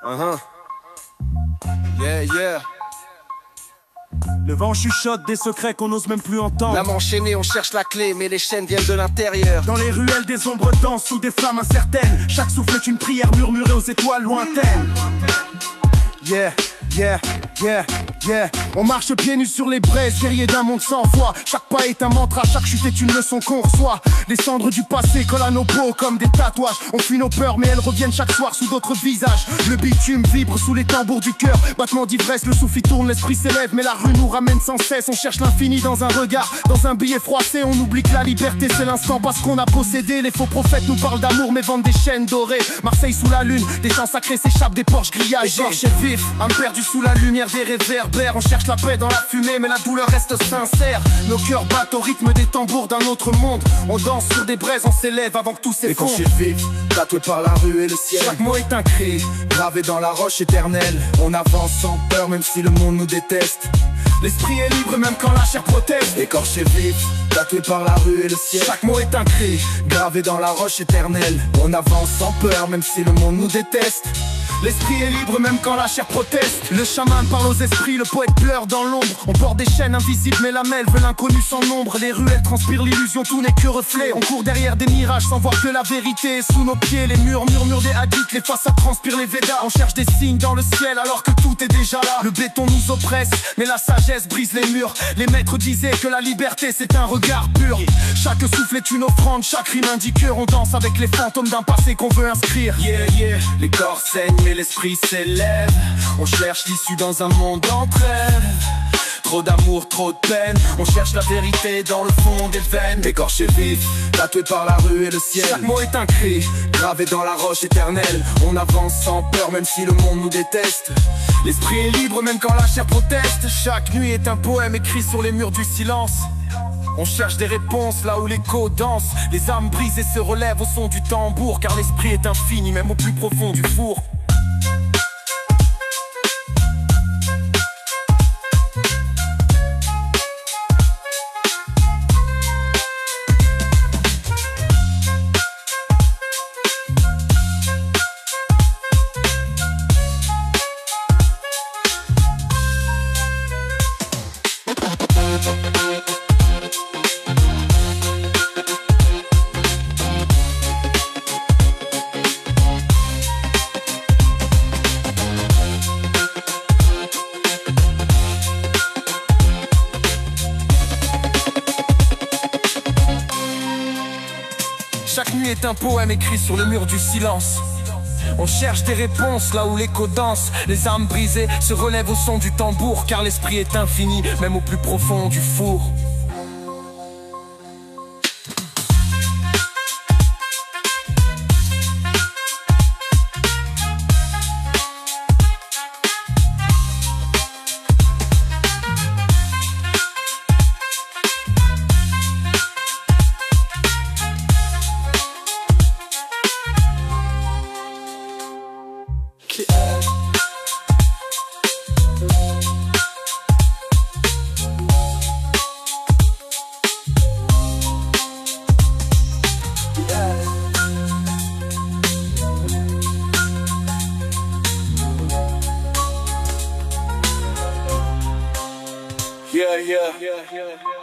Uh-huh. Yeah, yeah. Le vent chuchote des secrets qu'on n'ose même plus entendre. L'âme enchaînée, on cherche la clé, mais les chaînes viennent de l'intérieur. Dans les ruelles, des ombres dansent sous des flammes incertaines. Chaque souffle est une prière murmurée aux étoiles lointaines. Yeah, yeah, yeah, yeah. On marche pieds nus sur les braises, guerriers d'un monde sans foi. Chaque pas est un mantra, chaque chute est une leçon qu'on reçoit. Les cendres du passé collent à nos peaux comme des tatouages. On fuit nos peurs mais elles reviennent chaque soir sous d'autres visages. Le bitume vibre sous les tambours du cœur. Battement d'ivresse, le souffle tourne, l'esprit s'élève. Mais la rue nous ramène sans cesse. On cherche l'infini dans un regard, dans un billet froissé. On oublie que la liberté c'est l'instant parce qu'on a possédé. Les faux prophètes nous parlent d'amour mais vendent des chaînes dorées. Marseille sous la lune, des chants sacrés s'échappent des porches grillagées. Écorché vif, âme perdue sous la lumière des réverbères. On cherche la paix dans la fumée mais la douleur reste sincère. Nos cœurs battent au rythme des tambours d'un autre monde. On danse sur des braises, on s'élève avant que tout s'effondre. Écorché vif, tatoué par la rue et le ciel. Chaque mot est un cri, gravé dans la roche éternelle. On avance sans peur même si le monde nous déteste. l'esprit est libre même quand la chair proteste. Écorché vif, tatoué par la rue et le ciel. Chaque mot est un cri, gravé dans la roche éternelle. On avance sans peur même si le monde nous déteste. l'esprit est libre même quand la chair proteste. Le chaman parle aux esprits, le poète pleure dans l'ombre. On porte des chaînes invisibles mais la mêle veut l'inconnu sans nombre. Les ruelles transpirent l'illusion, tout n'est que reflet. On court derrière des mirages sans voir que la vérité est sous nos pieds. Les murs murmurent des hadiths, les façades transpirent les Védas. On cherche des signes dans le ciel alors que tout est déjà là. Le béton nous oppresse mais la sagesse brise les murs. Les maîtres disaient que la liberté c'est un regard pur. Chaque souffle est une offrande, chaque rime indique. On danse avec les fantômes d'un passé qu'on veut inscrire. Yeah, yeah, les corps saignent mais l'esprit s'élève. On cherche l'issue dans un monde en trêve. Trop d'amour, trop de peine. On cherche la vérité dans le fond des veines. Écorché vif, tatoué par la rue et le ciel. Chaque mot est un cri, gravé dans la roche éternelle. On avance sans peur même si le monde nous déteste. l'esprit est libre même quand la chair proteste. Chaque nuit est un poème écrit sur les murs du silence. On cherche des réponses là où l'écho danse. Les âmes brisées se relèvent au son du tambour. Car l'esprit est infini même au plus profond du four. Chaque nuit est un poème écrit sur le mur du silence. On cherche des réponses là où l'écho danse. Les âmes brisées se relèvent au son du tambour. Car l'esprit est infini, même au plus profond du four. Yeah, yeah, yeah, yeah, yeah.